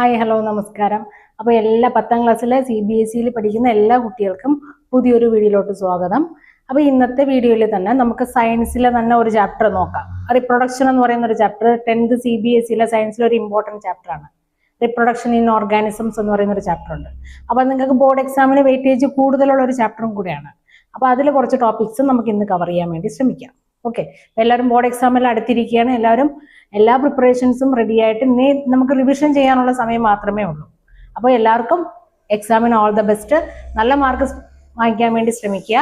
Hi hello നമസ്കാരം. അപ്പോൾ എല്ലാ 10ാം ക്ലാസ്സിലെ CBSE പഠിക്കുന്ന എല്ലാ കുട്ടികൾക്കും പുതിയൊരു വീഡിയോയിലോട്ട് സ്വാഗതം. അപ്പോൾ ഇന്നത്തെ വീഡിയോയിൽ തന്നെ നമുക്ക് സയൻസിലെ തന്നെ ഒരു ചാപ്റ്റർ നോക്കാം. റിപ്രൊഡക്ഷൻ എന്ന് പറയുന്ന ഒരു ചാപ്റ്റർ 10th CBSE സയൻസിലെ ഒരു ഇമ്പോർട്ടൻറ്റ് ചാപ്റ്ററാണ്. റിപ്രൊഡക്ഷൻ ഇൻ ഓർഗാനിസംസ് എന്ന് പറയുന്ന ഒരു ചാപ്റ്റർ ഉണ്ട്. അപ്പോൾ നിങ്ങൾക്ക് ബോർഡ് എക്സാമിന് വെയിറ്റേജ് കൂടുതലുള്ള ഒരു ചാപ്റ്ററും കൂടെയാണ്. അപ്പോൾ അതിൽ കുറച്ച് ടോപ്പിക്സ് നമുക്ക് ഇന്ന് കവർ ചെയ്യാൻ വേണ്ടി ശ്രമിക്കാം. ഓക്കെ, എല്ലാവരും ബോർഡ് എക്സാമിൽ അടുത്തിരിക്കുകയാണ്. എല്ലാവരും എല്ലാ പ്രിപ്പറേഷൻസും റെഡി ആയിട്ട് ഇനി നമുക്ക് റിവിഷൻ ചെയ്യാനുള്ള സമയം മാത്രമേ ഉള്ളൂ. അപ്പോൾ എല്ലാവർക്കും എക്സാമിന് ഓൾ ദ ബെസ്റ്റ്. നല്ല മാർക്ക് വാങ്ങിക്കാൻ വേണ്ടി ശ്രമിക്കുക.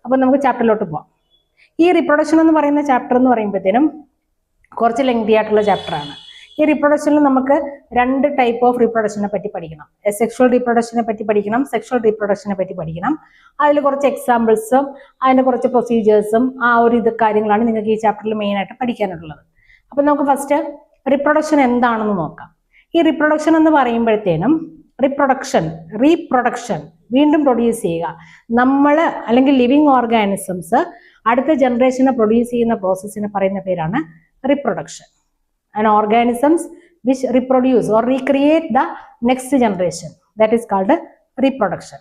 അപ്പോൾ നമുക്ക് ചാപ്റ്ററിലോട്ട് പോവാം. ഈ റിപ്രൊഡക്ഷൻ എന്ന് പറയുന്ന ചാപ്റ്റർ എന്ന് പറയുമ്പോഴത്തേനും കുറച്ച് ലെങ്തി ആയിട്ടുള്ള ചാപ്റ്ററാണ്. ഈ റിപ്രൊഡക്ഷനിൽ നമുക്ക് 2 ടൈപ്പ് ഓഫ് റിപ്രൊഡക്ഷനെ പറ്റി പഠിക്കണം. സെക്ഷുവൽ റിപ്രൊഡക്ഷനെ പറ്റി പഠിക്കണം, സെക്ഷുവൽ റിപ്രൊഡക്ഷനെ പറ്റി പഠിക്കണം. അതിൽ കുറച്ച് എക്സാമ്പിൾസും അതിൻ്റെ കുറച്ച് പ്രൊസീജിയേഴ്സും ആ ഒരു കാര്യങ്ങളാണ് നിങ്ങൾക്ക് ഈ ചാപ്റ്ററിൽ മെയിനായിട്ട് പഠിക്കാനുള്ളത്. അപ്പം നമുക്ക് ഫസ്റ്റ് റിപ്രൊഡക്ഷൻ എന്താണെന്ന് നോക്കാം. ഈ റിപ്രൊഡക്ഷൻ എന്ന് പറയുമ്പോഴത്തേനും റീപ്രൊഡക്ഷൻ വീണ്ടും പ്രൊഡ്യൂസ് ചെയ്യുക. നമ്മൾ അല്ലെങ്കിൽ ലിവിങ് ഓർഗാനിസംസ് അടുത്ത ജനറേഷനെ പ്രൊഡ്യൂസ് ചെയ്യുന്ന പ്രോസസ്സിനെ പറയുന്ന പേരാണ് reproduction. And organisms which reproduce or recreate the next generation, that is called reproduction.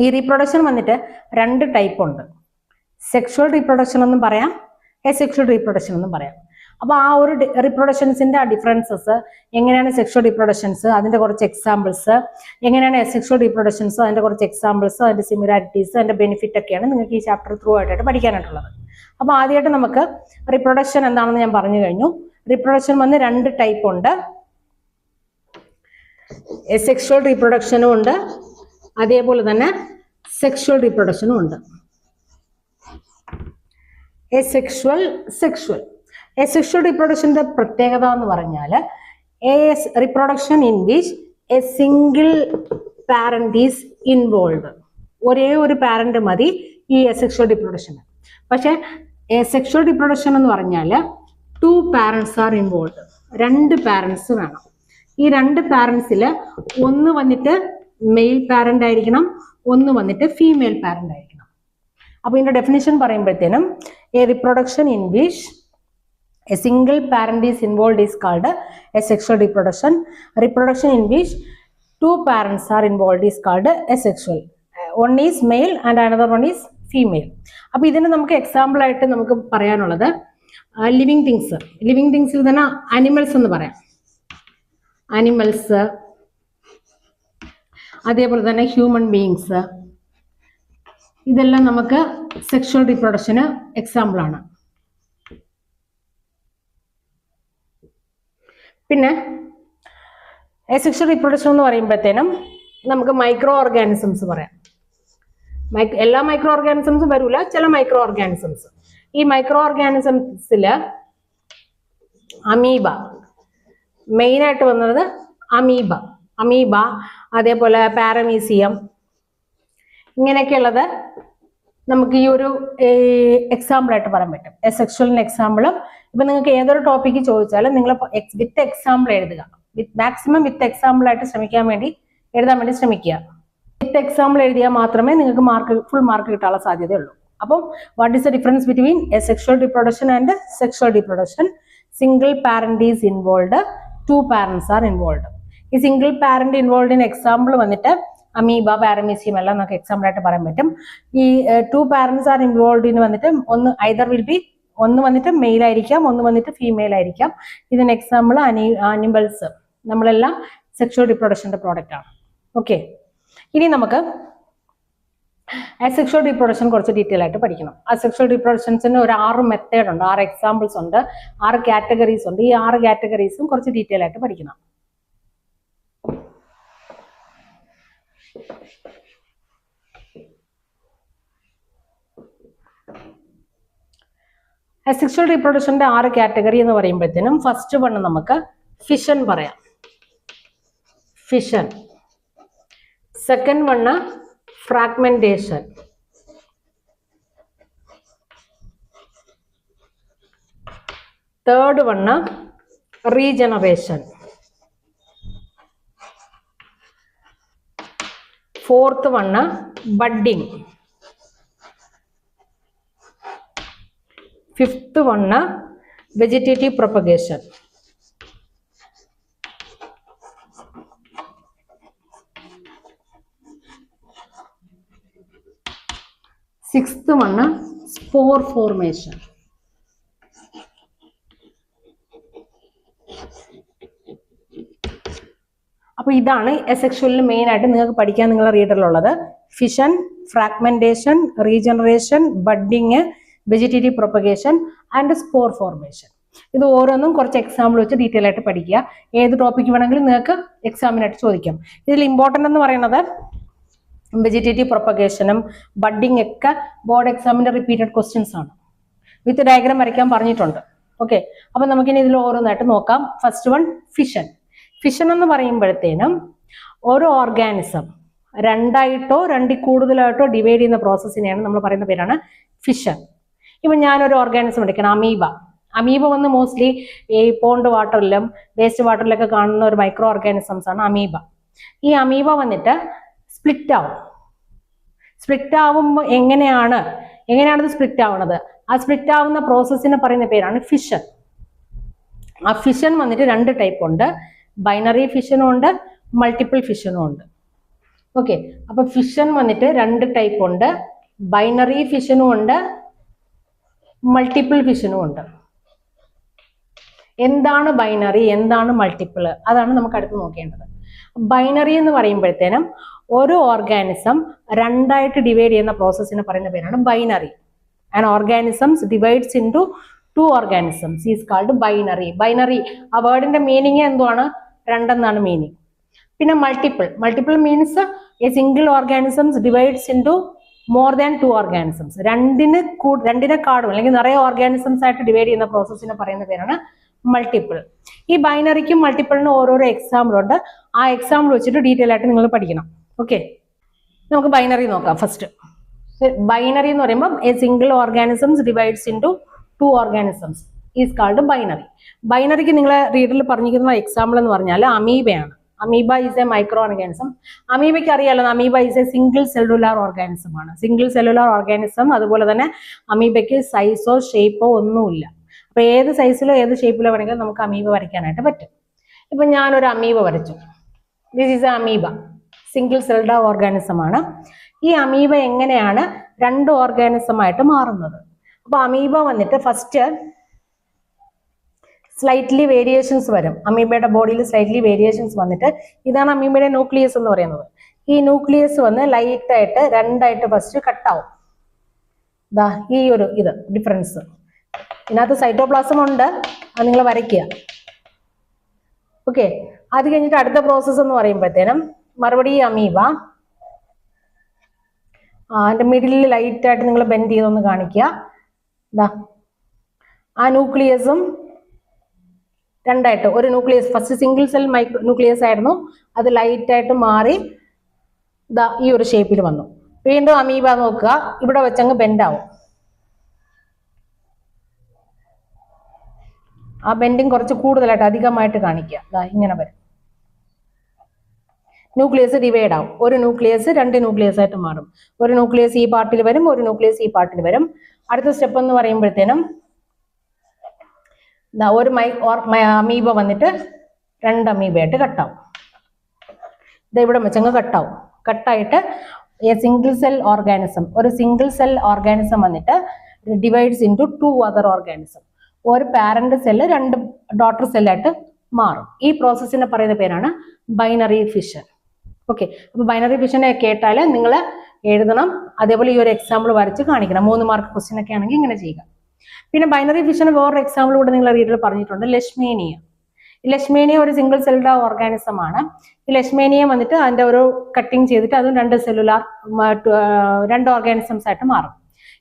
ഈ റീപ്രൊഡക്ഷൻ വന്നിട്ട് 2 ടൈപ്പ് ഉണ്ട്. സെക്ഷുവൽ റീപ്രൊഡക്ഷൻ എന്നും പറയാം, എസെക്ഷുവൽ റീപ്രൊഡക്ഷൻ എന്നും പറയാം. അപ്പോൾ ആ ഒരു റിപ്രൊഡക്ഷൻസിന്റെ ആ ഡിഫറൻസസ് എങ്ങനെയാണ് സെക്ഷുവൽ റീപ്രൊഡക്ഷൻസ്, അതിന്റെ കുറച്ച് എക്സാമ്പിൾസ്, എങ്ങനെയാണ് എസെക്ഷുവൽ റീപ്രൊഡക്ഷൻസ്, അതിന്റെ കുറച്ച് എക്സാമ്പിൾസ്, അതിന്റെ സിമിലാരിറ്റീസ്, അതിന്റെ ബെനിഫിറ്റ് ഒക്കെയാണ് നിങ്ങൾക്ക് ഈ ചാപ്റ്റർ ത്രൂ ആയിട്ട് പഠിക്കാനായിട്ടുള്ളത്. അപ്പോൾ ആദ്യമായിട്ട് നമുക്ക് റിപ്രൊഡക്ഷൻ എന്താണെന്ന് ഞാൻ പറഞ്ഞു കഴിഞ്ഞു. റിപ്രൊഡക്ഷൻ വന്ന് 2 ടൈപ്പ് ഉണ്ട്. എസെക്ഷുവൽ റീപ്രൊഡക്ഷനും ഉണ്ട്, അതേപോലെ തന്നെ സെക്ഷുവൽ റീപ്രൊഡക്ഷനും ഉണ്ട്. എസെക്ഷുവൽ റീപ്രൊഡക്ഷന്റെ പ്രത്യേകത എന്ന് പറഞ്ഞാൽ reproduction in which A single parent is involve. ഒരേ ഒരു പാരന്റ് മതി ഈ എസെക്ഷുവൽ റീപ്രൊഡക്ഷന്. പക്ഷെ സെക്ഷുവൽ റീപ്രൊഡക്ഷൻ എന്ന് പറഞ്ഞാൽ 2 parents are involved. 2 parents വേണം. ഈ 2 parentsൽ ഒന്ന് വന്നിട്ട് മെയിൽ പാരന്റ് ആയിരിക്കണം, ഒന്ന് വന്നിട്ട് ഫീമെയിൽ പാരന്റ് ആയിരിക്കണം. അപ്പോൾ ഇതിന്റെ ഡെഫിനിഷൻ പറയുമ്പോഴത്തേനും A reproduction in which A single parent is involve is called A sexual reproduction. Reproduction in which 2 parents are involved is called A sexual. One is male and another one is female. അപ്പോൾ ഇതിന് നമുക്ക് example ആയിട്ട് നമുക്ക് പറയാനുള്ളത് living തിങ്സിൽ തന്നെ animals എന്ന് പറയാം. Animals, അതേപോലെ തന്നെ ഹ്യൂമൻ ബീയിങ്സ്, ഇതെല്ലാം നമുക്ക് സെക്ഷുവൽ റീപ്രൊഡക്ഷന് എക്സാമ്പിൾ ആണ്. പിന്നെ സെക്ഷുവൽ റീപ്രൊഡക്ഷൻ എന്ന് പറയുമ്പോഴത്തേനും നമുക്ക് മൈക്രോ ഓർഗാനിസംസ് പറയാം. എല്ലാ മൈക്രോ ഓർഗാനിസംസും വരൂല, ചില മൈക്രോ ഓർഗാനിസംസ്. ഈ മൈക്രോ ഓർഗാനിസംസില് അമീബ മെയിനായിട്ട് വന്നത്. അമീബ അതേപോലെ പാരമീസിയം, ഇങ്ങനെയൊക്കെയുള്ളത് നമുക്ക് ഈ ഒരു എക്സാമ്പിളായിട്ട് പറയാൻ പറ്റും. സെക്ഷുവലിന് എക്സാമ്പിളും. ഇപ്പം നിങ്ങൾക്ക് ഏതൊരു ടോപ്പിക്ക് ചോദിച്ചാലും നിങ്ങൾ വിത്ത് എക്സാമ്പിൾ എഴുതുക. മാക്സിമം വിത്ത് എക്സാമ്പിളായിട്ട് എഴുതാൻ വേണ്ടി ശ്രമിക്കുക. വിത്ത് എക്സാമ്പിൾ എഴുതിയാൽ മാത്രമേ നിങ്ങൾക്ക് ഫുൾ മാർക്ക് കിട്ടാനുള്ള സാധ്യതയുള്ളൂ. അപ്പം what is the difference between A sexual reproduction and sexual reproduction? Single parent is involve, 2 parents are involve. ഈ സിംഗിൾ പാരന്റ് ഇൻവോൾവിന് എക്സാമ്പിൾ വന്നിട്ട് അമീബ, പാരമീസിയം എല്ലാം നമുക്ക് എക്സാമ്പിൾ ആയിട്ട് പറയാൻ പറ്റും. ഈ 2 parents ആർ ഇൻവോൾവിന് വന്നിട്ട് ഒന്ന് വന്നിട്ട് മെയിൽ ആയിരിക്കാം, ഒന്ന് വന്നിട്ട് ഫീമെയിൽ ആയിരിക്കാം. ഇതിന് എക്സാമ്പിൾ അനിമൽസ്, നമ്മളെല്ലാം സെക്ഷുവൽ റീപ്രൊഡക്ഷന്റെ പ്രോഡക്റ്റ് ആണ്. ഓക്കെ, ഇനി നമുക്ക് അസെക്ഷുവൽ റീപ്രൊഡക്ഷൻ കുറച്ച് ഡീറ്റെയിൽ ആയിട്ട് പഠിക്കണം. അസെക്ഷുവൽ റീപ്രൊഡക്ഷൻസിന് ഒരു 6 മെത്തേഡ് ഉണ്ട്, 6 എക്സാമ്പിൾസ് ഉണ്ട്, 6 കാറ്റഗറീസ് ഉണ്ട്. ഈ 6 കാറ്റഗറീസും കുറച്ച് ഡീറ്റെയിൽ ആയിട്ട് പഠിക്കണം. അസെക്ഷുവൽ റീപ്രൊഡക്ഷന്റെ 6 കാറ്റഗറി എന്ന് പറയുമ്പോഴത്തേനും ഫസ്റ്റ് വൺ നമുക്ക് ഫിഷൻ പറയാം. Fission. Second one fragmentation. Third one regeneration. Fourth one budding. Fifth one vegetative propagation. Sixth one spore formation. അപ്പൊ ഇതാണ് എസെക്ഷുവലിൽ മെയിൻ ആയിട്ട് നിങ്ങൾക്ക് പഠിക്കാൻ നിങ്ങളുടെ റീഡറിലുള്ളത്. Fission, fragmentation, regeneration, budding, vegetative propagation and spore formation. ഇത് ഓരോന്നും കുറച്ച് എക്സാമ്പിൾ വെച്ച് ഡീറ്റെയിൽ ആയിട്ട് പഠിക്കുക. ഏത് ടോപ്പിക്ക് വേണമെങ്കിലും നിങ്ങൾക്ക് എക്സാമിനായിട്ട് ചോദിക്കാം. ഇതിൽ ഇമ്പോർട്ടൻ്റ് എന്ന് പറയുന്നത് വെജിറ്റേറ്റീവ് പ്രൊപ്പഗേഷനും ബഡ്ഡിങ് ഒക്കെ ബോർഡ് എക്സാമിന്റെ റിപ്പീറ്റഡ് ക്വസ്റ്റ്യൻസ് ആണ്. വിത്ത് ഡയഗ്രാം വരയ്ക്കാൻ പറഞ്ഞിട്ടുണ്ട്. ഓക്കെ, അപ്പൊ നമുക്കിനി ഇതിൽ ഓരോന്നായിട്ട് നോക്കാം. First one fission. ഫിഷൻ എന്ന് പറയുമ്പോഴത്തേനും ഓരോ ഓർഗാനിസം രണ്ടായിട്ടോ രണ്ടിൽ കൂടുതലായിട്ടോ ഡിവൈഡ് ചെയ്യുന്ന പ്രോസസ്സിനെയാണ് നമ്മൾ പറയുന്ന പേരാണ് ഫിഷൻ. ഇപ്പൊ ഞാനൊരു ഓർഗാനിസം എടുക്കണം, അമീബ. അമീബ വന്ന് മോസ്റ്റ്ലി ഈ പോണ്ട് വാട്ടറിലും വേസ്റ്റ് വാട്ടറിലൊക്കെ കാണുന്ന ഒരു മൈക്രോ ഓർഗാനിസംസ് ആണ് അമീബ. ഈ അമീബ വന്നിട്ട് സ്പ്ലിറ്റ് ആവും. സ്പ്ലിറ്റ് ആവുമ്പോൾ എങ്ങനെയാണ് ഇത് സ്പ്ലിറ്റ് ആവുന്നത്? ആ സ്പ്ലിറ്റ് ആവുന്ന പ്രോസസ്സിനെ പറയുന്ന പേരാണ് ഫിഷൻ. ആ ഫിഷൻ വന്നിട്ട് രണ്ട് ടൈപ്പ് ഉണ്ട്. ബൈനറി ഫിഷനും ഉണ്ട്, മൾട്ടിപ്പിൾ ഫിഷനും ഉണ്ട്. ഓക്കെ, അപ്പൊ ഫിഷൻ വന്നിട്ട് രണ്ട് ടൈപ്പ് ഉണ്ട്. ബൈനറി ഫിഷനും ഉണ്ട്, മൾട്ടിപ്പിൾ ഫിഷനും ഉണ്ട്. എന്താണ് ബൈനറി, എന്താണ് മൾട്ടിപ്പിൾ, അതാണ് നമുക്ക് അടുത്ത് നോക്കേണ്ടത്. ബൈനറി എന്ന് പറയുമ്പോഴത്തേനും ഒരു ഓർഗാനിസം രണ്ടായിട്ട് ഡിവൈഡ് ചെയ്യുന്ന പ്രോസസ്സിനെ പറയുന്ന പേരാണ് binary. And organisms divides into two organisms is called binary. Binary ആ വേർഡിന്റെ മീനിങ് എന്താണ്? രണ്ടെന്നാണ് മീനിങ്. പിന്നെ multiple means a single organisms divides into more than two organisms. രണ്ടിനെക്കാളും അല്ലെങ്കിൽ നിറയെ ഓർഗാനിസംസ് ആയിട്ട് ഡിവൈഡ് ചെയ്യുന്ന പ്രോസസ്സിനെ പറയുന്ന പേരാണ് മൾട്ടിപ്പിൾ. ഈ ബൈനറിക്കും മൾട്ടിപ്പിളിനും ഓരോരോ എക്സാമ്പിൾ ഉണ്ട്. ആ എക്സാമ്പിൾ വെച്ചിട്ട് ഡീറ്റെയിൽ ആയിട്ട് നിങ്ങൾ പഠിക്കണം. ഓക്കെ, നമുക്ക് ബൈനറി നോക്കാം. ഫസ്റ്റ് ബൈനറി എന്ന് പറയുമ്പോൾ a single organisms divides into two organisms is called binary. ബൈനറിക്ക് നിങ്ങളെ റീഡറിൽ പറഞ്ഞിരിക്കുന്ന എക്സാമ്പിൾ എന്ന് പറഞ്ഞാൽ അമീബയാണ്. Amoeba is a micro organism. അമീബയ്ക്ക് അറിയാലോ, amoeba is a single cellular organism ആണ്. Single cellular organism. അതുപോലെ തന്നെ അമീബയ്ക്ക് സൈസോ ഷേപ്പോ ഒന്നുമില്ല. അപ്പൊ ഏത് സൈസിലോ ഏത് ഷേപ്പിലോ വേണമെങ്കിലും നമുക്ക് അമീബ വരയ്ക്കാനായിട്ട് പറ്റും. ഇപ്പൊ ഞാനൊരു അമീബ വരച്ചു. This is A amoeba, single celled organism ആണ്. ഈ അമീബ എങ്ങനെയാണ് രണ്ട് ഓർഗാനിസമായിട്ട് മാറുന്നത്? അപ്പൊ അമീബ വന്നിട്ട് ഫസ്റ്റ് സ്ലൈറ്റ്ലി വേരിയേഷൻസ് വരും. അമീബയുടെ ബോഡിയിൽ സ്ലൈറ്റ്ലി വേരിയേഷൻസ് വന്നിട്ട് ഇതാണ് അമീബയുടെ ന്യൂക്ലിയസ് എന്ന് പറയുന്നത്. ഈ ന്യൂക്ലിയസ് വന്ന് ലൈറ്റ് ആയിട്ട് രണ്ടായിട്ട് ഫസ്റ്റ് കട്ടാവും. ദാ ഈ ഒരു ഡിഫറൻസ്. ഇതിനകത്ത് സൈറ്റോപ്ലാസം ഉണ്ട്, അത് നിങ്ങൾ വരയ്ക്കുക. ഓക്കെ, അത് കഴിഞ്ഞിട്ട് അടുത്ത പ്രോസസ്സ് എന്ന് പറയുമ്പോഴത്തേനും മറുപടി അമീബ അതിന്റെ മിഡിലിൽ ലൈറ്റ് ആയിട്ട് നിങ്ങൾ ബെൻഡ് ചെയ്തൊന്ന് കാണിക്കുക. ദാ ആ ന്യൂക്ലിയസും രണ്ടായിട്ട്, ഒരു nucleus first single cell micro nucleus ആയിരുന്നു, അത് ലൈറ്റ് ആയിട്ട് മാറി ദാ ഈ ഒരു ഷേപ്പിൽ വന്നു. വീണ്ടും അമീബ നോക്കുക, ഇവിടെ വെച്ചങ്ങ് ബെൻഡ് ആവും. ആ ബെൻഡിങ് കുറച്ച് കൂടുതലായിട്ട് അധികമായിട്ട് കാണിക്കുക. ദാ ഇങ്ങനെ വരും. ന്യൂക്ലിയസ് ഡിവൈഡ് ആവും. ഒരു ന്യൂക്ലിയസ് രണ്ട് ന്യൂക്ലിയസ് ആയിട്ട് മാറും. ഒരു ന്യൂക്ലിയസ് ഈ പാർട്ടിൽ വരും, ഒരു ന്യൂക്ലിയസ് ഈ പാർട്ടിൽ വരും. അടുത്ത സ്റ്റെപ്പ് എന്ന് പറയുമ്പോഴത്തേനും ഒരു അമീബ വന്നിട്ട് രണ്ട് അമീബയായിട്ട് കട്ടാവും. ഇത് ഇവിടെ വെച്ചങ്ങ് കട്ടാവും. കട്ടായിട്ട് സിംഗിൾ സെൽ ഓർഗാനിസം, ഒരു സിംഗിൾ സെൽ ഓർഗാനിസം വന്നിട്ട് divides into two other organism. ഒരു പാരന്റ് സെല്ല് രണ്ട് ഡോട്ടർ സെല്ലായിട്ട് മാറും. ഈ പ്രോസസ്സിനെ പറയുന്ന പേരാണ് ബൈനറി ഫിഷൻ. ഓക്കെ, അപ്പൊ ബൈനറി ഫിഷനെ കേട്ടാൽ നിങ്ങൾ എഴുതണം. അതേപോലെ ഈ ഒരു എക്സാമ്പിൾ വരച്ച് കാണിക്കണം. 3 മാർക്ക് ക്വസ്റ്റ്യൻ ഒക്കെ ആണെങ്കിൽ ഇങ്ങനെ ചെയ്യുക. പിന്നെ ബൈനറി ഫിഷൻ വേറൊരു എക്സാമ്പിൾ കൂടെ നിങ്ങൾ റീഡിൽ പറഞ്ഞിട്ടുണ്ട്, ലെഷ്മേനിയ. ലെഷ്മേനിയ ഒരു സിംഗിൾ സെൽഡ് ഓർഗാനിസം ആണ്. ഈ ലെഷ്മേനിയ വന്നിട്ട് അതിന്റെ ഒരു കട്ടിങ് ചെയ്തിട്ട് അതും രണ്ട് ഓർഗാനിസംസ് ആയിട്ട് മാറും.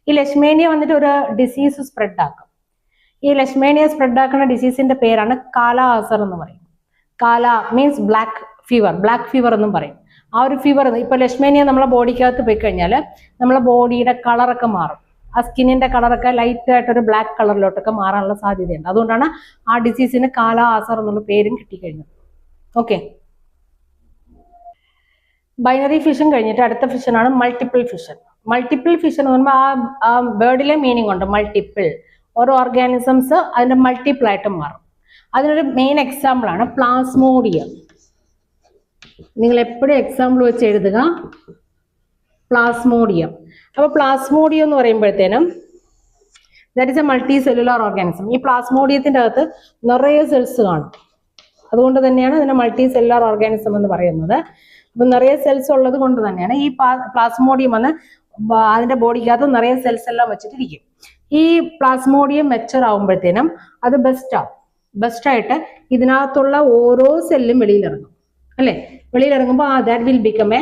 ഈ ലെഷ്മേനിയ വന്നിട്ട് ഒരു ഡിസീസ് സ്പ്രെഡ് ആക്കും. ഈ ലെഷ്മേനിയ സ്പ്രെഡ് ആക്കുന്ന ഡിസീസിന്റെ പേരാണ് കാല അസർ എന്ന് പറയും. കാല മീൻസ് ബ്ലാക്ക് ഫീവർ എന്നും പറയും. ആ ഒരു ഫീവർ ഇപ്പൊ ലെഷ്മേനിയ നമ്മളെ ബോഡിക്കകത്ത് പോയി കഴിഞ്ഞാൽ നമ്മളെ ബോഡിയുടെ കളറൊക്കെ മാറും. ആ സ്കിന്നിന്റെ കളറൊക്കെ ലൈറ്റ് ആയിട്ടൊരു ബ്ലാക്ക് കളറിലോട്ടൊക്കെ മാറാനുള്ള സാധ്യതയുണ്ട്. അതുകൊണ്ടാണ് ആ ഡിസീസിന് കാല അസർ എന്നുള്ള പേരും കിട്ടിക്കഴിഞ്ഞത്. ഓക്കെ, ബൈനറി ഫിഷൻ കഴിഞ്ഞിട്ട് അടുത്ത ഫിഷനാണ് മൾട്ടിപ്പിൾ ഫിഷൻ. മൾട്ടിപ്പിൾ ഫിഷൻ എന്ന് പറയുമ്പോൾ ആ വേർഡിലെ മീനിങ് ഉണ്ട്, മൾട്ടിപ്പിൾ. ഓരോ ഓർഗാനിസംസ് അതിന്റെ മൾട്ടിപ്പിൾ ആയിട്ട് മാറും. അതിനൊരു മെയിൻ എക്സാമ്പിൾ ആണ് പ്ലാസ്മോഡിയം. നിങ്ങൾ എപ്പോഴും എക്സാമ്പിൾ വെച്ച് എഴുതുക. പ്ലാസ്മോഡിയം. അപ്പോൾ പ്ലാസ്മോഡിയം എന്ന് പറയുമ്പോഴത്തേനും that is A multi cellular organism. ഈ പ്ലാസ്മോഡിയത്തിന്റെ അകത്ത് നിറയെ സെൽസ് കാണും. അതുകൊണ്ട് തന്നെയാണ് ഇതിനെ മൾട്ടി സെല്ലുലാർ ഓർഗാനിസം എന്ന് പറയുന്നത്. അപ്പൊ നിറയെ സെൽസ് ഉള്ളത് കൊണ്ട് തന്നെയാണ് ഈ പ്ലാസ്മോഡിയം വന്ന് അതിന്റെ ബോഡിക്കകത്ത് നിറയെ സെൽസ് എല്ലാം വെച്ചിട്ടിരിക്കും. ഈ പ്ലാസ്മോഡിയം മെച്ചർ ആകുമ്പോഴത്തേനും അത് ബെസ്റ്റായിട്ട് ഇതിനകത്തുള്ള ഓരോ സെല്ലും വെളിയിലിറങ്ങും അല്ലെ. വെളിയിലിറങ്ങുമ്പോൾ that will become a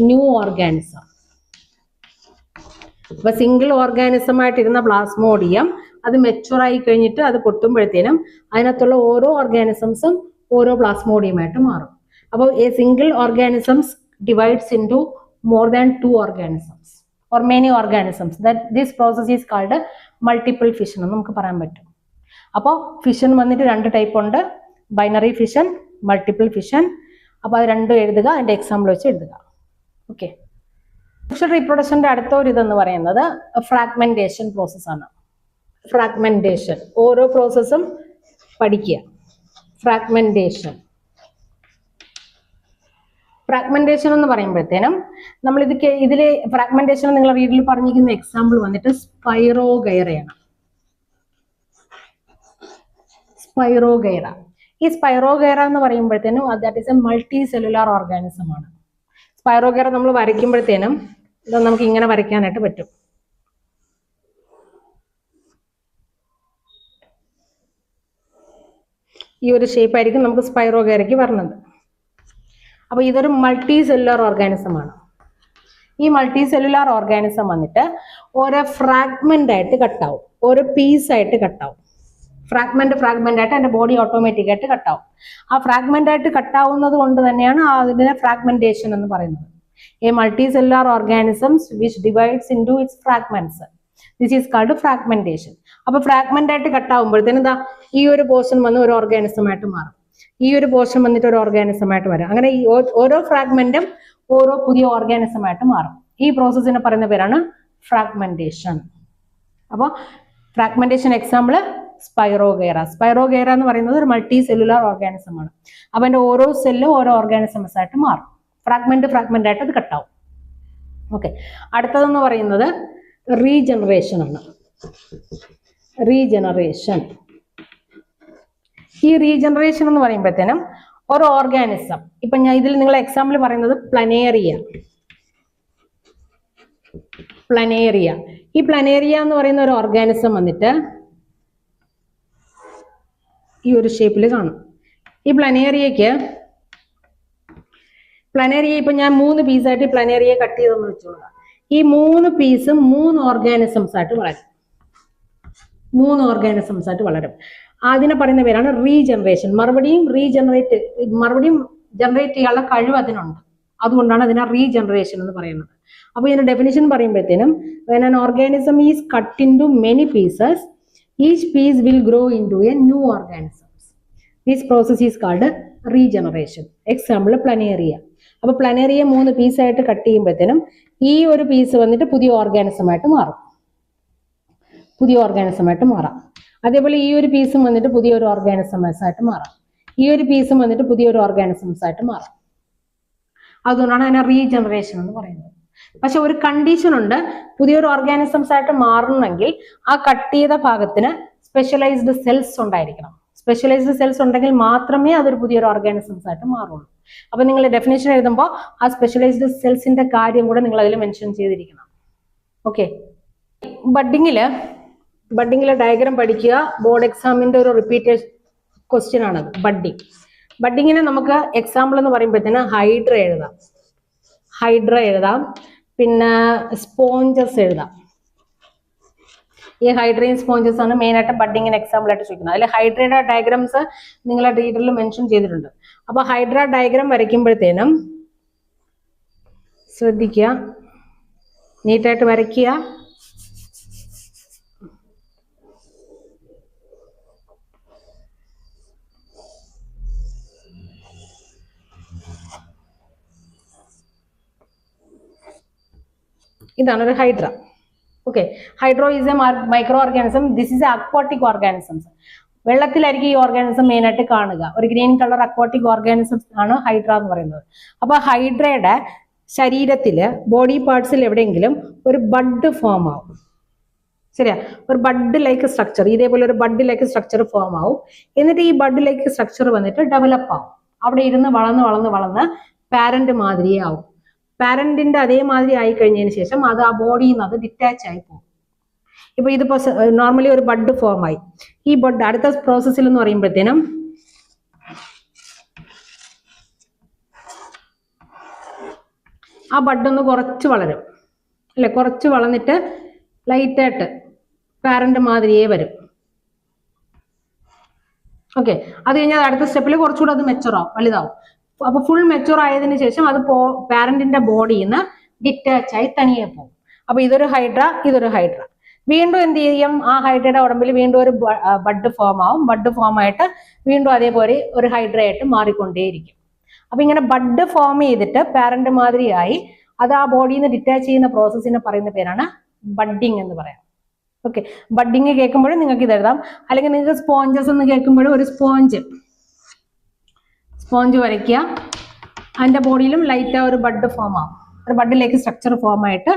new organism. അപ്പൊ സിംഗിൾ ഓർഗാനിസം ആയിട്ടിരുന്ന പ്ലാസ്മോഡിയം അത് മെച്ചുറായി കഴിഞ്ഞിട്ട് അത് പൊട്ടുമ്പോഴത്തേനും അതിനകത്തുള്ള ഓരോ ഓർഗാനിസംസും ഓരോ പ്ലാസ്മോഡിയമായിട്ട് മാറും. അപ്പോൾ A single organisms divides into more than 2 organisms or many organisms. This process is called multiple fission എന്ന് നമുക്ക് പറയാൻ പറ്റും. അപ്പോൾ ഫിഷൻ വന്നിട്ട് 2 ടൈപ്പ് ഉണ്ട്, ബൈനറി ഫിഷൻ, മൾട്ടിപ്പിൾ ഫിഷൻ. അപ്പോൾ അത് രണ്ടും എഴുതുക, അതിന്റെ എക്സാമ്പിൾ വെച്ച് എഴുതുക. ഓക്കെ. സെക്ഷൽ റീപ്രൊഡക്ഷന്റെ അടുത്ത ഒരു ഇതെന്ന് പറയുന്നത് ഫ്രാഗ്മെന്റേഷൻ പ്രോസസ്സാണ്. ഫ്രാഗ്മെന്റേഷൻ ഓരോ പ്രോസസ്സും പഠിക്കുക. ഫ്രാഗ്മെന്റേഷൻ എന്ന് പറയുമ്പോഴത്തേനും നമ്മൾ ഇതിലെ ഫ്രാഗ്മെന്റേഷൻ നിങ്ങൾ റീഡിൽ പറഞ്ഞിരിക്കുന്ന എക്സാമ്പിൾ വന്നിട്ട് സ്പൈറോഗൈറയാണ്. സ്പൈറോഗൈറ. ഈ സ്പൈറോഗൈറ എന്ന് പറയുമ്പോഴത്തേനും that is A multi cellular organism ആണ്. സ്പൈറോഗൈറ നമ്മൾ വരയ്ക്കുമ്പോഴത്തേനും ഇത് നമുക്ക് ഇങ്ങനെ വരയ്ക്കാനായിട്ട് പറ്റും. ഈ ഒരു ഷേപ്പ് ആയിരിക്കും നമുക്ക് സ്പൈറോഗൈറയ്ക്ക് വരുന്നത്. അപ്പൊ ഇതൊരു മൾട്ടി സെല്ലുലാർ ഓർഗാനിസം ആണ്. ഈ മൾട്ടി സെല്ലുലാർ ഓർഗാനിസം വന്നിട്ട് ഓരോ ഫ്രാഗ്മെന്റ് ആയിട്ട് കട്ടാവും, ഓരോ പീസ് ആയിട്ട് കട്ടാവും. ഫ്രാഗ്മെന്റ് ആയിട്ട് അതിന്റെ ബോഡി ഓട്ടോമാറ്റിക് ആയിട്ട് കട്ടാവും. ആ ഫ്രാഗ്മെന്റ് ആയിട്ട് കട്ടാവുന്നത് കൊണ്ട് തന്നെയാണ് അതിനെ ഫ്രാഗ്മെന്റേഷൻ എന്ന് പറയുന്നത്. A multi cellular organisms which divides into it's fragments, this is called fragmentation. അപ്പൊ ഫ്രാഗ്മെന്റ് ആയിട്ട് കട്ടാവുമ്പോഴത്തേനും എന്താ ഈ ഒരു പോർഷൻ വന്ന് ഒരു ഓർഗാനിസം ആയിട്ട് മാറും, ഈ ഒരു പോർഷൻ വന്നിട്ട് ഒരു ഓർഗാനിസം ആയിട്ട് വരും. അങ്ങനെ ഈ ഓരോ ഫ്രാഗ്മെന്റും ഓരോ പുതിയ ഓർഗാനിസം ആയിട്ട് മാറും. ഈ പ്രോസസ്സിനെ പറയുന്ന പേരാണ് ഫ്രാഗ്മെന്റേഷൻ. അപ്പോൾ ഫ്രാഗ്മെന്റേഷൻ എക്സാമ്പിൾ സ്പൈറോഗൈറ. സ്പൈറോഗൈറ എന്ന് പറയുന്നത് ഒരു മൾട്ടി സെല്ലുലാർ ഓർഗാനിസം ആണ്. അപ്പൊ അതിന്റെ ഓരോ സെല്ലും ഓരോ ഓർഗാനിസംസ് ആയിട്ട് മാറും. ഫ്രാഗ്മെന്റ് ആയിട്ട് അത് കട്ടാവും. ഓക്കെ. അടുത്തതെന്ന് പറയുന്നത് റീജനറേഷൻ ആണ്. റീജനറേഷൻ. ഈ റീജനറേഷൻ എന്ന് പറയുമ്പോഴത്തേനും ഒരു ഓർഗാനിസം, ഇപ്പൊ ഞാൻ ഇതിൽ നിങ്ങൾ എക്സാമ്പിൾ പറയുന്നത് പ്ലനേറിയ. ഈ പ്ലനേറിയ എന്ന് പറയുന്ന ഒരു ഓർഗാനിസം വന്നിട്ട് ഈ ഒരു ഷേപ്പിൽ കാണും. ഈ പ്ലനേറിയ ഇപ്പൊ ഞാൻ 3 പീസായിട്ട് പ്ലനേറിയ കട്ട് ചെയ്തെന്ന് വെച്ചോളാം. ഈ 3 പീസും 3 ഓർഗാനിസംസ് ആയിട്ട് വളരും. അതിനെ പറയുന്ന പേരാണ് റീജനറേഷൻ. മറുപടിയും ജനറേറ്റ് ചെയ്യാനുള്ള കഴിവ് അതിനുണ്ട്. അതുകൊണ്ടാണ് അതിനെ റീജനറേഷൻ എന്ന് പറയുന്നത്. അപ്പൊ ഇതിന്റെ ഡെഫിനിഷൻ പറയുമ്പോഴത്തേനും when an organism is cut into many pieces, each piece will grow into a new organism. This process is called regeneration. Example planaria. അപ്പൊ പ്ലനേറിയ 3 പീസായിട്ട് കട്ട് ചെയ്യുമ്പോഴത്തേനും ഈ ഒരു പീസ് വന്നിട്ട് പുതിയ ഓർഗാനിസം ആയിട്ട് മാറാം. അതേപോലെ ഈ ഒരു പീസും വന്നിട്ട് പുതിയൊരു ഓർഗാനിസംസ് ആയിട്ട് മാറാം. ഈ ഒരു പീസും വന്നിട്ട് പുതിയൊരു ഓർഗാനിസംസ് ആയിട്ട് മാറാം. അതുകൊണ്ടാണ് അതിനെ റീജനറേഷൻ എന്ന് പറയുന്നത്. പക്ഷെ ഒരു കണ്ടീഷൻ ഉണ്ട്, പുതിയൊരു ഓർഗാനിസംസ് ആയിട്ട് മാറണമെങ്കിൽ ആ കട്ട് ചെയ്ത ഭാഗത്തിന് സ്പെഷ്യലൈസ്ഡ് സെൽസ് ഉണ്ടായിരിക്കണം. സ്പെഷ്യലൈസ്ഡ് സെൽസ് ഉണ്ടെങ്കിൽ മാത്രമേ അതൊരു പുതിയൊരു ഓർഗാനിസംസ് ആയിട്ട് മാറുള്ളൂ. അപ്പൊ നിങ്ങൾ ഡെഫിനേഷൻ എഴുതുമ്പോൾ ആ സ്പെഷ്യലൈസ്ഡ് സെൽസിന്റെ കാര്യം കൂടെ നിങ്ങൾ അതിൽ മെൻഷൻ ചെയ്തിരിക്കണം. ഓക്കെ. ബഡ്ഡിങ്ങിലെ ഡയഗ്രാം പഠിക്കുക. ബോർഡ് എക്സാമിന്റെ ഒരു റിപ്പീറ്റഡ് ക്വസ്റ്റ്യൻ ആണ് ബഡ്ഡിങ്ങിനെ നമുക്ക് എക്സാമ്പിൾ എന്ന് പറയുമ്പോഴത്തേന് ഹൈഡ്ര എഴുതാം, പിന്നെ സ്പോഞ്ചസ് എഴുതാം. ഈ ഹൈഡ്രയും സ്പോഞ്ചസ് ആണ് മെയിൻ ആയിട്ട് ബഡ്ഡിങ്ങിന് എക്സാമ്പിൾ ആയിട്ട് ചോദിക്കുന്നത്. അതിൽ ഹൈഡ്രയുടെ ഡയഗ്രാംസ് നിങ്ങളെ റീഡറിൽ മെൻഷൻ ചെയ്തിട്ടുണ്ട്. അപ്പൊ ഹൈഡ്ര ഡയഗ്രാം വരയ്ക്കുമ്പോഴത്തേനും ശ്രദ്ധിക്കുക, നീറ്റായിട്ട് വരയ്ക്കുക. ഇതാണ് ഒരു hydra. Okay. Hydra is a micro organism. This is a aquatic organisms. വെള്ളത്തിലായിരിക്കും ഈ ഓർഗാനിസം മെയിൻ ആയിട്ട് കാണുക. ഒരു ഗ്രീൻ കളർ അക്വാട്ടിക് ഓർഗാനിസംസ് ആണ് ഹൈഡ്ര എന്ന് പറയുന്നത്. അപ്പൊ ഹൈഡ്രയുടെ ശരീരത്തില് ബോഡി പാർട്സിൽ എവിടെയെങ്കിലും ഒരു ബഡ് ഫോം ആവും. ശരിയാ, ഒരു ബഡ് ലൈക്ക് സ്ട്രക്ചർ, ഇതേപോലെ ഒരു ബഡ് ലൈക്ക് സ്ട്രക്ചർ ഫോം ആവും. എന്നിട്ട് ഈ ബഡ് ലൈക്ക് സ്ട്രക്ചർ വന്നിട്ട് ഡെവലപ്പ് ആവും. അവിടെ ഇരുന്ന് വളർന്ന് പാരന്റ് മാതിരിയേ ആവും. പാരന്റിന്റെ അതേമാതിരി ആയി കഴിഞ്ഞതിന് ശേഷം അത് ആ ബോഡിയിൽ നിന്ന് അത് ഡിറ്റാച്ച് ആയി പോകും. ഇപ്പൊ ഇതിപ്പോ നോർമലി ഒരു ബഡ് ഫോം ആയി. ഈ ബഡ് അടുത്ത പ്രോസസ്സിൽ എന്ന് പറയുമ്പോഴത്തേനും ആ ബഡ് ഒന്ന് കുറച്ച് വളരും അല്ലെ, കുറച്ച് വളർന്നിട്ട് ലൈറ്റായിട്ട് പാരന്റ് മാതിരിയേ വരും. ഓക്കെ, അത് കഴിഞ്ഞാൽ അടുത്ത സ്റ്റെപ്പിൽ കുറച്ചുകൂടെ അത് മെച്ചുറാവും, വലുതാവും. അപ്പൊ ഫുൾ മെച്ചുർ ആയതിനു ശേഷം അത് പാരന്റിന്റെ ബോഡിയിൽ നിന്ന് ഡിറ്റാച്ച് ആയി തനിയെ പോകും. അപ്പൊ ഇതൊരു ഹൈഡ്ര, ഇതൊരു ഹൈഡ്ര. വീണ്ടും എന്ത് ചെയ്യും, ആ ഹൈഡ്രയുടെ ഉടമ്പിൽ വീണ്ടും ഒരു ബഡ് ഫോം ആവും. ബഡ് ഫോം ആയിട്ട് വീണ്ടും അതേപോലെ ഒരു ഹൈഡ്രയായിട്ട് മാറിക്കൊണ്ടേയിരിക്കും. അപ്പൊ ഇങ്ങനെ ബഡ് ഫോം ചെയ്തിട്ട് പാരന്റ് മാതിരിയായി അത് ആ ബോഡിയിൽ നിന്ന് ഡിറ്റാച്ച് ചെയ്യുന്ന പ്രോസസ്സിനെ പറയുന്ന പേരാണ് ബഡ്ഡിങ് എന്ന് പറയാം. ഓക്കെ, ബഡ്ഡിങ് കേൾക്കുമ്പോഴും നിങ്ങൾക്ക് ഇത് എഴുതാം. അല്ലെങ്കിൽ നിങ്ങൾക്ക് സ്പോഞ്ചസ് എന്ന് കേൾക്കുമ്പോഴും ഒരു സ്പോഞ്ച് വരയ്ക്കുക. അതിന്റെ ബോഡിയിലും ലൈറ്റ് ഒരു ബഡ് ഫോം ആവും, ഒരു ബഡിലേക്ക് സ്ട്രക്ചർ ഫോം ആയിട്ട്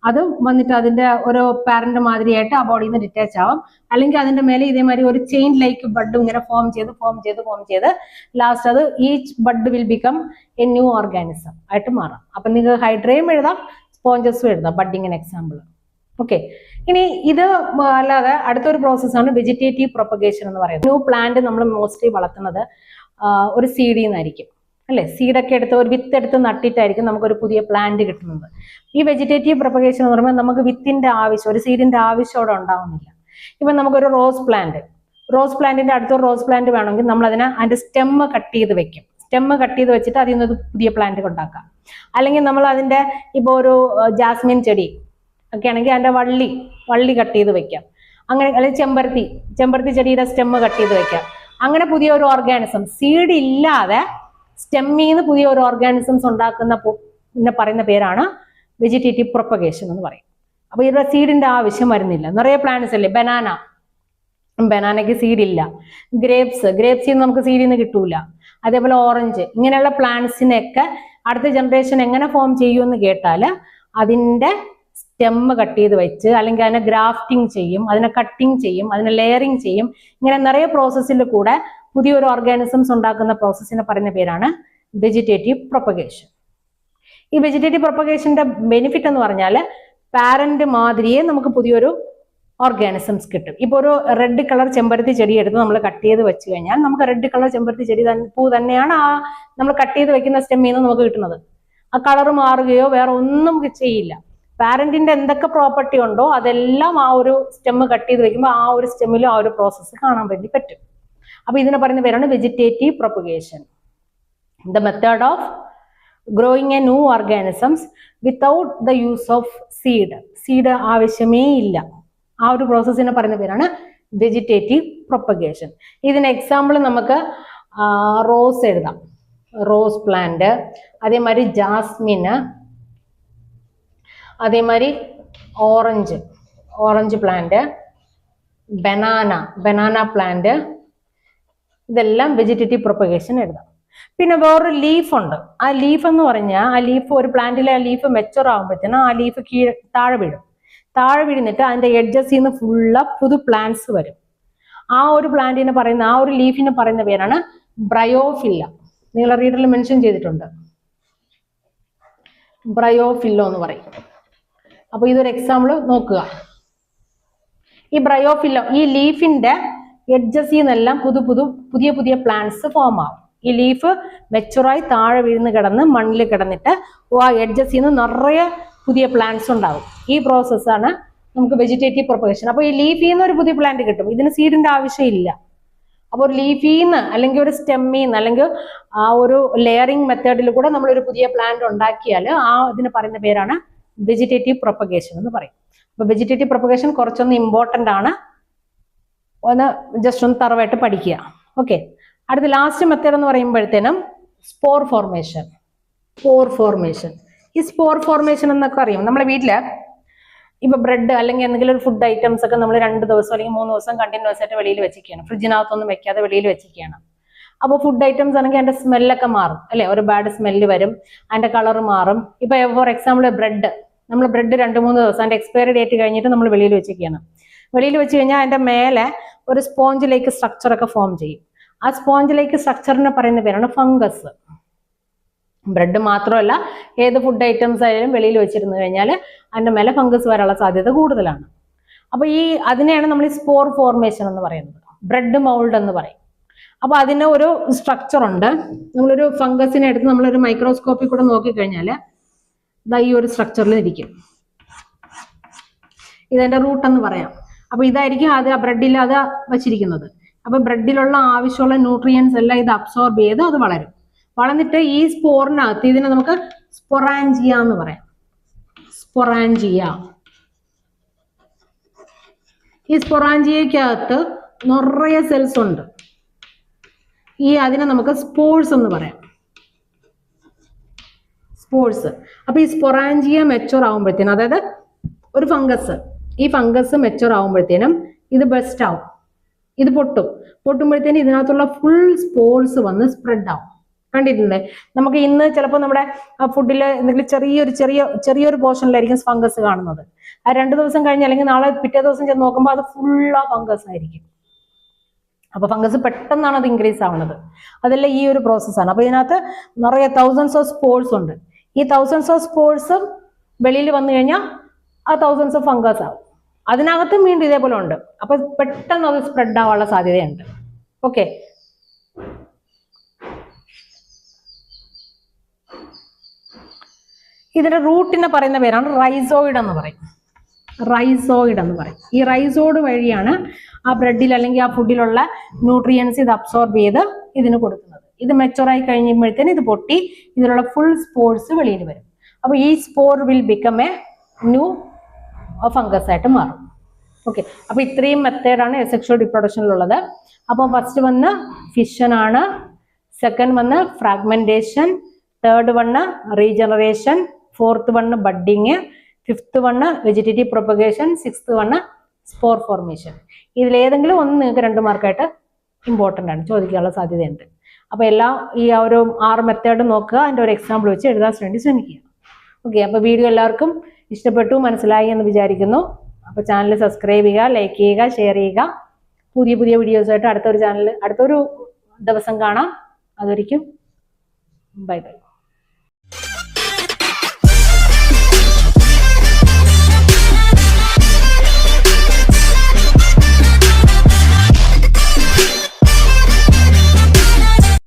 അത് വന്നിട്ട് അതിന്റെ ഒരു പാരന്റ് മാതിരിയായിട്ട് ആ ബോഡിയിൽ നിന്ന് ഡിറ്റാച്ച് ആവും. അല്ലെങ്കിൽ അതിന്റെ മേലെ ഇതേമാതിരി ഒരു ചെയിൻ ലൈക്ക് ബഡ് ഇങ്ങനെ ഫോം ചെയ്ത് ലാസ്റ്റ് അത് each bud will become a new organism ആയിട്ട് മാറാം. അപ്പൊ നിങ്ങൾക്ക് ഹൈഡ്രയും എഴുതാം, സ്പോഞ്ചസും എഴുതാം, ബഡ്ഡിങ്ങിന് എക്സാമ്പിൾ. ഓക്കെ, ഇനി ഇത് അല്ലാതെ അടുത്തൊരു പ്രോസസ്സാണ് വെജിറ്റേറ്റീവ് പ്രൊപ്പഗേഷൻ എന്ന് പറയുന്നത്. ന്യൂ പ്ലാന്റ് നമ്മൾ മോസ്റ്റ്ലി വളർത്തുന്നത് ഒരു സീഡിൽ നിന്നായിരിക്കും അല്ലെ. സീഡൊക്കെ എടുത്ത് ഒരു വിത്ത് എടുത്ത് നട്ടിട്ടായിരിക്കും നമുക്കൊരു പുതിയ പ്ലാന്റ് കിട്ടുന്നത്. ഈ വെജിറ്റേറ്റീവ് പ്രൊപ്പഗേഷൻ എന്ന് പറയുമ്പോൾ നമുക്ക് വിത്തിന്റെ ആവശ്യം, ഒരു സീഡിന്റെ ആവശ്യം അവിടെ ഉണ്ടാവുന്നില്ല. ഇപ്പൊ നമുക്കൊരു റോസ് പ്ലാന്റിന്റെ അടുത്തൊരു റോസ് പ്ലാന്റ് വേണമെങ്കിൽ നമ്മൾ അതിന്റെ സ്റ്റെമ്മ് കട്ട് ചെയ്ത് വെക്കും. സ്റ്റെമ്മ് കട്ട് ചെയ്ത് വെച്ചിട്ട് അതിൽ നിന്ന് പുതിയ പ്ലാന്റ് ഉണ്ടാക്കാം. അല്ലെങ്കിൽ നമ്മൾ അതിന്റെ ഇപ്പൊ ഒരു ജാസ്മിൻ ചെടി ഒക്കെ ആണെങ്കിൽ അതിന്റെ വള്ളി കട്ട് ചെയ്ത് വെക്കാം. അങ്ങനെ, അല്ലെങ്കിൽ ചെമ്പരത്തി ചെടിയുടെ സ്റ്റെമ്മ് കട്ട് ചെയ്ത് വെക്കാം. അങ്ങനെ പുതിയ ഒരു ഓർഗാനിസം, സീഡ് ഇല്ലാതെ സ്റ്റെമ്മിൽ നിന്ന് പുതിയ ഒരു ഓർഗാനിസംസ് ഉണ്ടാക്കുന്ന പറയുന്ന പേരാണ് വെജിറ്റേറ്റീവ് പ്രൊപ്പഗേഷൻ എന്ന് പറയും. അപ്പൊ ഇവിടെ സീഡിന്റെ ആവശ്യം വരുന്നില്ല. നിറയെ പ്ലാന്റ്സ് അല്ലേ, ബനാനയ്ക്ക് സീഡ് ഇല്ല. ഗ്രേപ്സിൽ നിന്ന് നമുക്ക് സീഡിൽ നിന്ന് കിട്ടൂല. അതേപോലെ ഓറഞ്ച്, ഇങ്ങനെയുള്ള പ്ലാന്റ്സിനെയൊക്കെ അടുത്ത ജനറേഷൻ എങ്ങനെ ഫോം ചെയ്യുമെന്ന് കേട്ടാൽ അതിന്റെ സ്റ്റെമ്മ് കട്ട് ചെയ്ത് വെച്ച്, അല്ലെങ്കിൽ അതിനെ ഗ്രാഫ്റ്റിംഗ് ചെയ്യും, അതിനെ കട്ടിങ് ചെയ്യും, അതിനെ ലെയറിങ് ചെയ്യും. ഇങ്ങനെ നിറയെ പ്രോസസ്സിൽ കൂടെ പുതിയൊരു ഓർഗാനിസംസ് ഉണ്ടാക്കുന്ന പ്രോസസ്സിനെ പറയുന്ന പേരാണ് വെജിറ്റേറ്റീവ് പ്രൊപ്പഗേഷൻ. ഈ വെജിറ്റേറ്റീവ് പ്രൊപ്പഗേഷന്റെ ബെനിഫിറ്റ് എന്ന് പറഞ്ഞാൽ പാരന്റ് മാതിരിയെ നമുക്ക് പുതിയൊരു ഓർഗാനിസംസ് കിട്ടും. ഇപ്പൊ ഒരു റെഡ് കളർ ചെമ്പരത്തി ചെടി എടുത്ത് നമ്മൾ കട്ട് ചെയ്ത് വെച്ച് കഴിഞ്ഞാൽ നമുക്ക് റെഡ് കളർ ചെമ്പരത്തി ചെടി പൂ തന്നെയാണ് ആ നമ്മൾ കട്ട് ചെയ്ത് വെക്കുന്ന സ്റ്റെമ്മിൽ നിന്ന് നമുക്ക് കിട്ടുന്നത്. ആ കളർ മാറുകയോ വേറെ ഒന്നും ചെയ്യില്ല. പാരന്റിന്റെ എന്തൊക്കെ പ്രോപ്പർട്ടി ഉണ്ടോ അതെല്ലാം ആ ഒരു സ്റ്റെമ്മ് കട്ട് ചെയ്ത് വെക്കുമ്പോൾ ആ ഒരു സ്റ്റെമ്മിലും ആ ഒരു പ്രോസസ്സ് കാണാൻ വേണ്ടി പറ്റും. അപ്പൊ ഇതിനെ പറയുന്ന പേരാണ് vegetative propagation. The method of growing a new organisms without the use of seed ആവശ്യമേ ഇല്ല. ആ ഒരു പ്രോസസ്സിനെ പറയുന്ന പേരാണ് വെജിറ്റേറ്റീവ് പ്രൊപ്പഗേഷൻ. ഇതിന് എക്സാമ്പിൾ നമുക്ക് റോസ് എഴുതാം, റോസ് പ്ലാന്റ്, അതേമാതിരി ജാസ്മിന്, അതേമാതിരി ഓറഞ്ച് പ്ലാന്റ്, ബനാന പ്ലാന്റ്, ഇതെല്ലാം വെജിറ്റേറ്റീവ് പ്രൊപ്പഗേഷൻ എഴുതാം. പിന്നെ വേറൊരു ലീഫ് ഉണ്ട്. ആ ലീഫ് എന്ന് പറഞ്ഞാൽ ആ ലീഫ് ഒരു പ്ലാന്റിലെ ആ ലീഫ് മെച്ചുർ ആകുമ്പോഴത്തേനും ആ ലീഫ് താഴെ വീഴുന്നിട്ട് അതിന്റെ എഡ്ജസിൽ നിന്ന് ഫുള്ള് പുതു പ്ലാന്റ്സ് വരും. ആ ഒരു പ്ലാന്റിനെ പറയുന്ന, ആ ഒരു ലീഫിനെ പറയുന്ന പേരാണ് ബ്രയോഫില്ല. നിങ്ങൾ റീഡറിൽ മെൻഷൻ ചെയ്തിട്ടുണ്ട്, ബ്രയോഫില്ലോ എന്ന് പറയും. അപ്പൊ ഇതൊരു എക്സാമ്പിൾ നോക്കുക. ഈ ബ്രയോഫില്ലോ, ഈ ലീഫിന്റെ എഡ്ജസിൽ നിന്നെല്ലാം പുതിയ പ്ലാന്റ്സ് ഫോം ആവും. ഈ ലീഫ് മെച്ചുറായി താഴെ വീഴുന്ന് കിടന്ന് മണ്ണിൽ കിടന്നിട്ട് ആ എഡ്ജസിൽ നിന്ന് നിറയെ പുതിയ പ്ലാന്റ്സ് ഉണ്ടാവും. ഈ പ്രോസസ്സാണ് നമുക്ക് വെജിറ്റേറ്റീവ് പ്രൊപ്പഗേഷൻ. അപ്പൊ ഈ ലീഫിൽ നിന്ന് ഒരു പുതിയ പ്ലാന്റ് കിട്ടും. ഇതിന് സീഡിന്റെ ആവശ്യമില്ല. അപ്പൊ ഒരു ലീഫിൽ നിന്ന് അല്ലെങ്കിൽ ഒരു സ്റ്റെമ്മിൽ നിന്ന് അല്ലെങ്കിൽ ആ ഒരു ലെയറിംഗ് മെത്തേഡിൽ കൂടെ നമ്മളൊരു പുതിയ പ്ലാന്റ് ഉണ്ടാക്കിയാൽ ആ ഇതിന് പറയുന്ന പേരാണ് വെജിറ്റേറ്റീവ് പ്രൊപ്പഗേഷൻ എന്ന് പറയും. അപ്പൊ വെജിറ്റേറ്റീവ് പ്രൊപ്പഗേഷൻ കുറച്ചൊന്ന് ഇമ്പോർട്ടന്റ് ആണ്, ജസ്റ്റ് ഒന്ന് തറവായിട്ട് പഠിക്കുക. ഓക്കെ, അടുത്ത ലാസ്റ്റ് മെത്തേഡ് എന്ന് പറയുമ്പോഴത്തേനും സ്പോർ ഫോർമേഷൻ. ഈ സ്പോർ ഫോർമേഷൻ എന്നൊക്കെ അറിയും. നമ്മളെ വീട്ടില് ഇപ്പൊ ബ്രെഡ് അല്ലെങ്കിൽ എന്തെങ്കിലും ഒരു ഫുഡ് ഐറ്റംസ് ഒക്കെ നമ്മൾ 2 ദിവസം അല്ലെങ്കിൽ 3 ദിവസം കണ്ടിന്യൂസ് ആയിട്ട് വെളിയിൽ വെച്ചിരിക്കുകയാണ്, ഫ്രിഡ്ജിനകത്തൊന്നും വെക്കാതെ വെളിയിൽ വെച്ചിരിക്കുകയാണ്. അപ്പോൾ ഫുഡ് ഐറ്റംസ് ആണെങ്കിൽ അതിന്റെ സ്മെല്ലൊക്കെ മാറും അല്ലെ, ഒരു ബാഡ് സ്മെല്ല് വരും, അതിന്റെ കളർ മാറും. ഇപ്പൊ ഫോർ എക്സാമ്പിൾ ബ്രെഡ്, നമ്മൾ ബ്രെഡ് 2-3 ദിവസം അതിന്റെ എക്സ്പയറി ഡേറ്റ് കഴിഞ്ഞിട്ട് നമ്മൾ വെളിയിൽ വെച്ചിരിക്കുകയാണ്. വെളിയിൽ വെച്ച് കഴിഞ്ഞാൽ അതിന്റെ മേലെ ഒരു സ്പോഞ്ചിലേക്ക് സ്ട്രക്ചർ ഒക്കെ ഫോം ചെയ്യും. ആ സ്പോഞ്ചിലേക്ക് സ്ട്രക്ചറിനെ പറയുന്ന പേരാണ് ഫംഗസ്. ബ്രെഡ് മാത്രമല്ല, ഏത് ഫുഡ് ഐറ്റംസ് ആയാലും വെളിയിൽ വെച്ചിരുന്നു കഴിഞ്ഞാൽ അതിന്റെ മേലെ ഫംഗസ് വരാനുള്ള സാധ്യത കൂടുതലാണ്. അപ്പൊ അതിനെയാണ് നമ്മൾ ഈ സ്പോർ ഫോർമേഷൻ എന്ന് പറയുന്നത്, ബ്രെഡ് മൗൾഡ് എന്ന് പറയും. അപ്പൊ അതിന് ഒരു സ്ട്രക്ചർ ഉണ്ട്. നമ്മളൊരു ഫംഗസിനെ എടുത്ത് നമ്മളൊരു മൈക്രോസ്കോപ്പിൽ കൂടെ നോക്കിക്കഴിഞ്ഞാൽ ഈ ഒരു സ്ട്രക്ചറിൽ ഇരിക്കും. ഇതെന്റെ റൂട്ട് എന്ന് പറയാം. അപ്പൊ ഇതായിരിക്കും അത് ബ്രെഡിൽ അത് വെച്ചിരിക്കുന്നത്. അപ്പൊ ബ്രെഡിലുള്ള ആവശ്യമുള്ള ന്യൂട്രിയൻസ് എല്ലാം ഇത് അബ്സോർബ് ചെയ്ത് അത് വളരും. വളർന്നിട്ട് ഈ സ്പോറിനകത്ത് ഇതിനെ നമുക്ക് സ്പൊറാഞ്ചിയ എന്ന് പറയാം. സ്പൊറാഞ്ചിയ. ഈ സ്പൊറാഞ്ചിയക്കകത്ത് നിറയെ സെൽസ് ഉണ്ട്. അതിനെ നമുക്ക് സ്പോർസ് എന്ന് പറയാം. സ്പോർസ്. അപ്പൊ ഈ സ്പൊറാഞ്ചിയ മെച്ചൂർ ആകുമ്പോഴത്തേനും, അതായത് ഒരു ഫംഗസ്, ഈ ഫംഗസ് മെച്ചൂർ ആകുമ്പോഴത്തേനും ഇത് ബെസ്റ്റ് ആവും, ഇത് പൊട്ടുമ്പോഴത്തേനും ഇതിനകത്തുള്ള ഫുൾ സ്പോർസ് വന്ന് സ്പ്രെഡ് ആവും. കണ്ടിട്ടില്ലേ? നമുക്ക് ഇന്ന് ചിലപ്പോൾ നമ്മുടെ ഫുഡിൽ എന്തെങ്കിലും ചെറിയൊരു പോർഷനിലായിരിക്കും ഫംഗസ് കാണുന്നത്. ആ 2 ദിവസം കഴിഞ്ഞ് അല്ലെങ്കിൽ നാളെ പിറ്റേ ദിവസം ചെന്ന് നോക്കുമ്പോൾ അത് ഫുൾ ആ ഫംഗസ് ആയിരിക്കും. അപ്പൊ ഫംഗസ് പെട്ടെന്നാണ് അത് ഇൻക്രീസ് ആവുന്നത്. അതെല്ലാം ഈ ഒരു പ്രോസസ്സാണ്. അപ്പൊ ഇതിനകത്ത് നിറയെ തൗസൻഡ്സ് ഓഫ് സ്പോർസ് ഉണ്ട്. ഈ തൗസൻഡ്സ് ഓഫ് സ്പോർസും വെളിയിൽ വന്നു കഴിഞ്ഞാൽ ആ തൗസൻഡ്സ് ഓഫ് ഫംഗസ് ആവും. അതിനകത്തും വീണ്ടും ഇതേപോലെ ഉണ്ട്. അപ്പൊ പെട്ടെന്ന് അത് സ്പ്രെഡ് ആവാനുള്ള സാധ്യതയുണ്ട്. ഓക്കെ, ഇതിന്റെ റൂട്ടിനെ പറയുന്ന പേരാണ് റൈസോയിഡ് എന്ന് പറയും. റൈസോയിഡ് എന്ന് പറയും. ഈ റൈസോയിഡ് വഴിയാണ് ആ ബ്രെഡിൽ അല്ലെങ്കിൽ ആ ഫുഡിലുള്ള ന്യൂട്രിയൻസ് ഇത് അബ്സോർബ് ചെയ്ത് ഇതിന് കൊടുക്കുന്നത്. ഇത് മെച്ചുറായി കഴിയുമ്പോഴത്തേന് ഇത് പൊട്ടി ഇതിലുള്ള ഫുൾ സ്പോർസ് വെളിയിൽ വരും. അപ്പൊ ഈ spore will become a new fungus ആയിട്ട് മാറും. ഓക്കെ, അപ്പൊ ഇത്രയും മെത്തേഡാണ് സെക്ഷുവൽ റിപ്രൊഡക്ഷനിലുള്ളത്. അപ്പൊ ഫസ്റ്റ് വന്ന് ഫിഷൻ ആണ്, സെക്കൻഡ് വന്ന് fragmentation, third one regeneration, fourth one budding, fifth one vegetative propagation, sixth one spore formation. ഇതിലേതെങ്കിലും ഒന്ന് നിങ്ങൾക്ക് 2 മാർക്കായിട്ട് ഇമ്പോർട്ടൻ്റ് ആണ്, ചോദിക്കാനുള്ള സാധ്യതയുണ്ട്. അപ്പൊ എല്ലാം ഈ ഒരു 6 മെത്തേഡ് നോക്കുക, അതിൻ്റെ ഒരു എക്സാമ്പിൾ വെച്ച് എഴുതാൻ വേണ്ടി ശ്രമിക്കുക. ഓക്കെ, അപ്പൊ വീഡിയോ എല്ലാവർക്കും ഇഷ്ടപ്പെട്ടു, മനസ്സിലായി എന്ന് വിചാരിക്കുന്നു. അപ്പൊ ചാനൽ സബ്സ്ക്രൈബ് ചെയ്യുക, ലൈക്ക് ചെയ്യുക, ഷെയർ ചെയ്യുക. പുതിയ വീഡിയോസായിട്ട് അടുത്തൊരു ദിവസം കാണാം. അതൊരിക്കും ബൈ ബൈ.